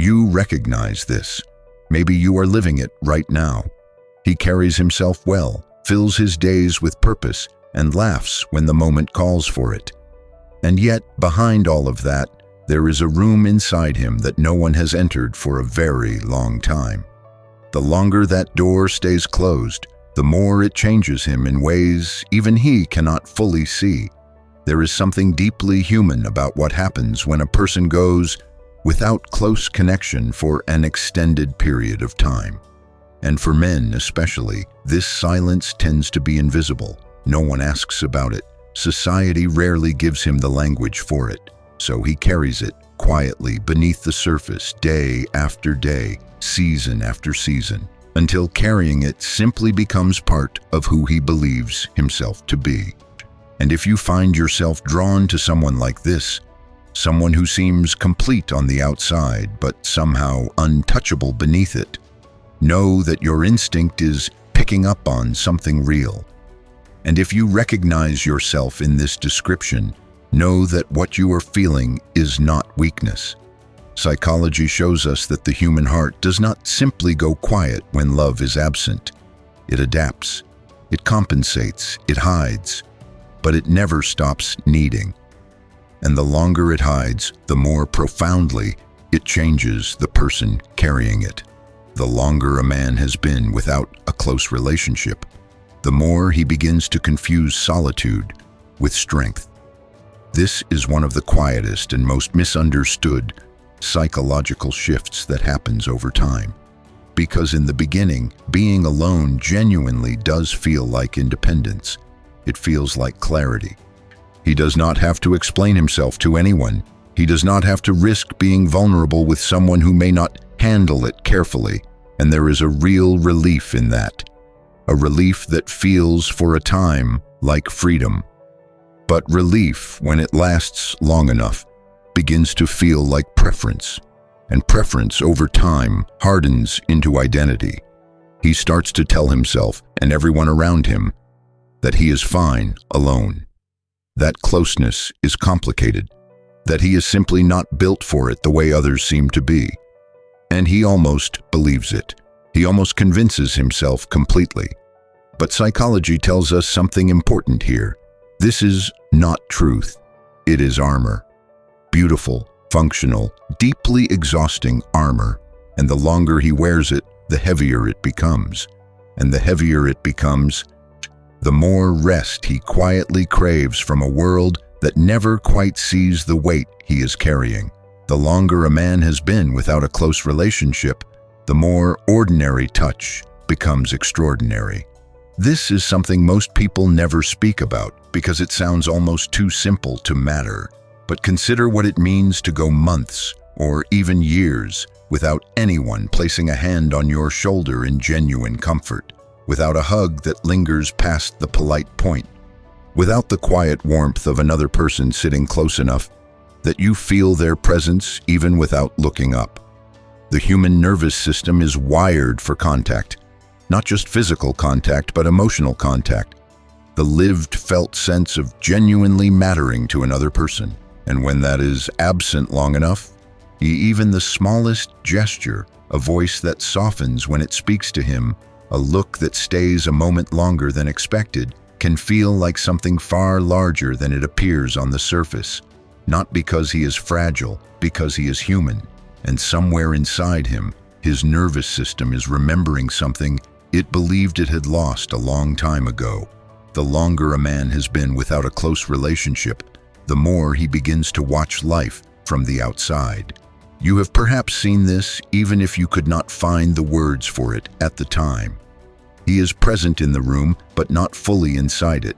You recognize this. Maybe you are living it right now. He carries himself well, fills his days with purpose, and laughs when the moment calls for it. And yet, behind all of that, there is a room inside him that no one has entered for a very long time. The longer that door stays closed, the more it changes him in ways even he cannot fully see. There is something deeply human about what happens when a person goes without close connection for an extended period of time. And for men especially, this silence tends to be invisible. No one asks about it. Society rarely gives him the language for it, so he carries it quietly beneath the surface day after day, season after season, until carrying it simply becomes part of who he believes himself to be. And if you find yourself drawn to someone like this, someone who seems complete on the outside but somehow untouchable beneath it, know that your instinct is picking up on something real. And if you recognize yourself in this description, know that what you are feeling is not weakness. Psychology shows us that the human heart does not simply go quiet when love is absent. It adapts, it compensates, it hides, but it never stops needing. And the longer it hides, the more profoundly it changes the person carrying it. The longer a man has been without a close relationship, the more he begins to confuse solitude with strength. This is one of the quietest and most misunderstood psychological shifts that happens over time. Because in the beginning, being alone genuinely does feel like independence. It feels like clarity. He does not have to explain himself to anyone. He does not have to risk being vulnerable with someone who may not handle it carefully, and there is a real relief in that. A relief that feels for a time like freedom. But relief, when it lasts long enough, begins to feel like preference, and preference over time hardens into identity. He starts to tell himself and everyone around him that he is fine alone, that closeness is complicated, that he is simply not built for it the way others seem to be. And he almost believes it. He almost convinces himself completely. But psychology tells us something important here. This is not truth. It is armor. Beautiful, functional, deeply exhausting armor. And the longer he wears it, the heavier it becomes. And the heavier it becomes, the more rest he quietly craves from a world that never quite sees the weight he is carrying. The longer a man has been without a close relationship, the more ordinary touch becomes extraordinary. This is something most people never speak about because it sounds almost too simple to matter. But consider what it means to go months or even years without anyone placing a hand on your shoulder in genuine comfort, without a hug that lingers past the polite point, without the quiet warmth of another person sitting close enough that you feel their presence even without looking up. The human nervous system is wired for contact, not just physical contact, but emotional contact, the lived, felt sense of genuinely mattering to another person. And when that is absent long enough, even the smallest gesture, a voice that softens when it speaks to him, a look that stays a moment longer than expected, can feel like something far larger than it appears on the surface. Not because he is fragile, because he is human. And somewhere inside him, his nervous system is remembering something it believed it had lost a long time ago. The longer a man has been without a close relationship, the more he begins to watch life from the outside. You have perhaps seen this even if you could not find the words for it at the time. He is present in the room, but not fully inside it.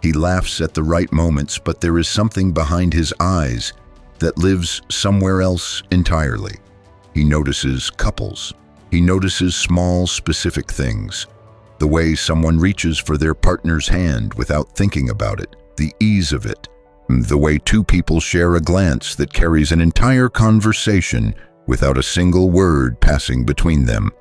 He laughs at the right moments, but there is something behind his eyes that lives somewhere else entirely. He notices couples. He notices small, specific things. The way someone reaches for their partner's hand without thinking about it, the ease of it. The way two people share a glance that carries an entire conversation without a single word passing between them.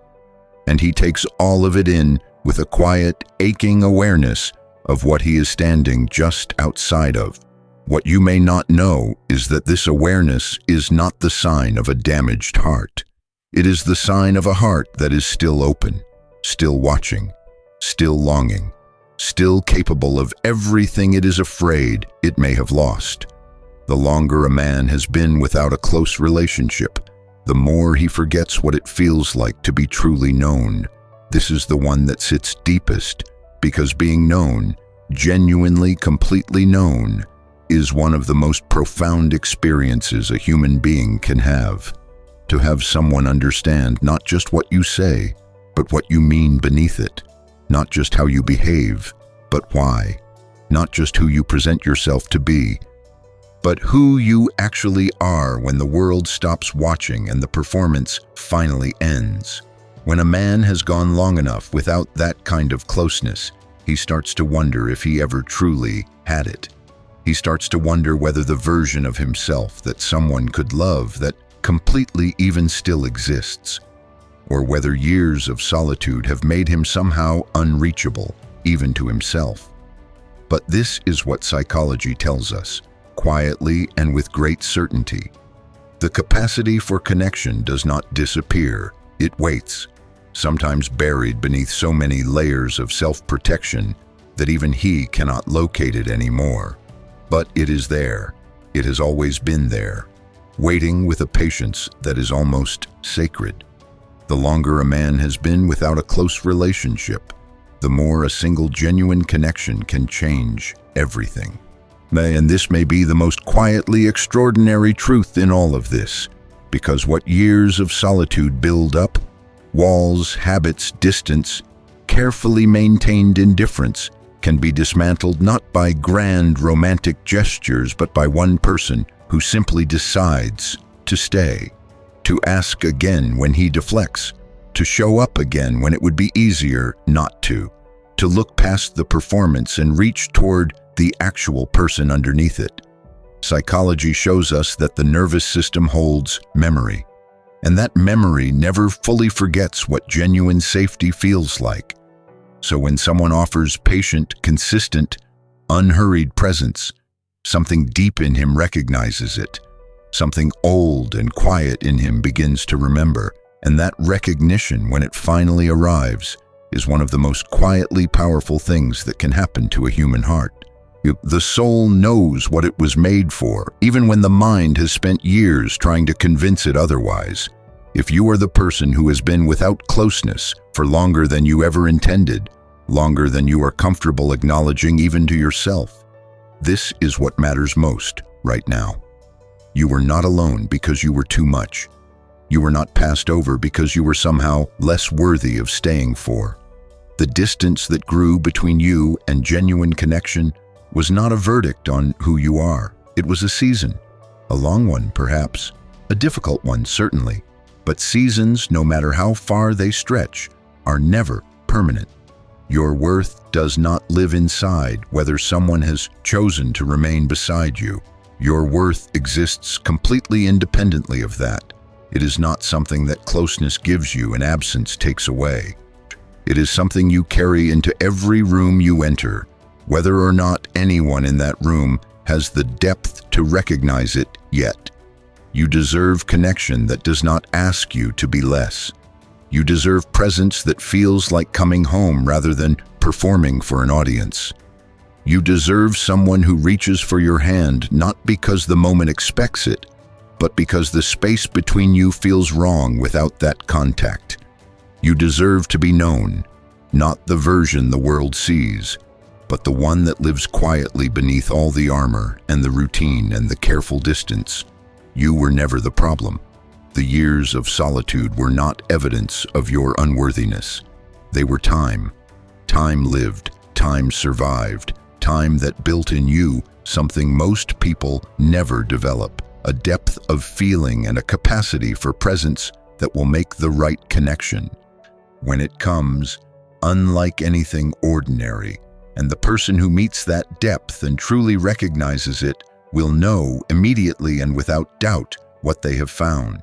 And he takes all of it in with a quiet, aching awareness of what he is standing just outside of. What you may not know is that this awareness is not the sign of a damaged heart. It is the sign of a heart that is still open, still watching, still longing, still capable of everything it is afraid it may have lost. The longer a man has been without a close relationship, the more he forgets what it feels like to be truly known. This is the one that sits deepest, because being known, genuinely, completely known, is one of the most profound experiences a human being can have. To have someone understand not just what you say, but what you mean beneath it. Not just how you behave, but why. Not just who you present yourself to be, but who you actually are when the world stops watching and the performance finally ends. When a man has gone long enough without that kind of closeness, he starts to wonder if he ever truly had it. He starts to wonder whether the version of himself that someone could love that completely even still exists, or whether years of solitude have made him somehow unreachable, even to himself. But this is what psychology tells us, quietly and with great certainty. The capacity for connection does not disappear, it waits, sometimes buried beneath so many layers of self-protection that even he cannot locate it anymore. But it is there. It has always been there, waiting with a patience that is almost sacred. The longer a man has been without a close relationship, the more a single genuine connection can change everything. And this may be the most quietly extraordinary truth in all of this, because what years of solitude build up, walls, habits, distance, carefully maintained indifference, can be dismantled not by grand romantic gestures, but by one person who simply decides to stay, to ask again when he deflects, to show up again when it would be easier not to look past the performance and reach toward the actual person underneath it. Psychology shows us that the nervous system holds memory, and that memory never fully forgets what genuine safety feels like. So when someone offers patient, consistent, unhurried presence, something deep in him recognizes it. Something old and quiet in him begins to remember, and that recognition, when it finally arrives, is one of the most quietly powerful things that can happen to a human heart. The soul knows what it was made for, even when the mind has spent years trying to convince it otherwise. If you are the person who has been without closeness for longer than you ever intended, longer than you are comfortable acknowledging even to yourself, this is what matters most right now. You were not alone because you were too much. You were not passed over because you were somehow less worthy of staying for. The distance that grew between you and genuine connection was not a verdict on who you are. It was a season, a long one perhaps, a difficult one certainly, but seasons, no matter how far they stretch, are never permanent. Your worth does not live inside whether someone has chosen to remain beside you. Your worth exists completely independently of that. It is not something that closeness gives you and absence takes away. It is something you carry into every room you enter, whether or not anyone in that room has the depth to recognize it yet. You deserve connection that does not ask you to be less. You deserve presence that feels like coming home rather than performing for an audience. You deserve someone who reaches for your hand not because the moment expects it, but because the space between you feels wrong without that contact. You deserve to be known, not the version the world sees, but the one that lives quietly beneath all the armor and the routine and the careful distance. You were never the problem. The years of solitude were not evidence of your unworthiness. They were time. Time lived, time survived, time that built in you something most people never develop, a depth of feeling and a capacity for presence that will make the right connection. When it comes, unlike anything ordinary, and the person who meets that depth and truly recognizes it will know immediately and without doubt what they have found.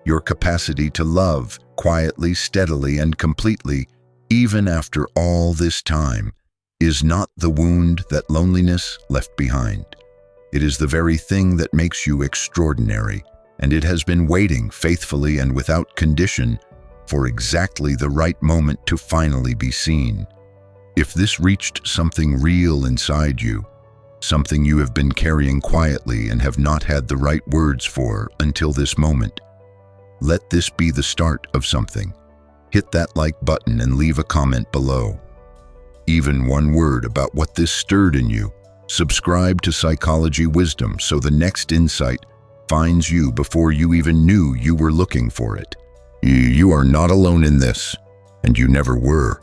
Your capacity to love quietly, steadily, and completely, even after all this time, is not the wound that loneliness left behind. It is the very thing that makes you extraordinary, and it has been waiting faithfully and without condition for exactly the right moment to finally be seen. If this reached something real inside you, something you have been carrying quietly and have not had the right words for until this moment, let this be the start of something. Hit that like button and leave a comment below. Even one word about what this stirred in you. Subscribe to Psychology Wisdom so the next insight finds you before you even knew you were looking for it. You are not alone in this, and you never were.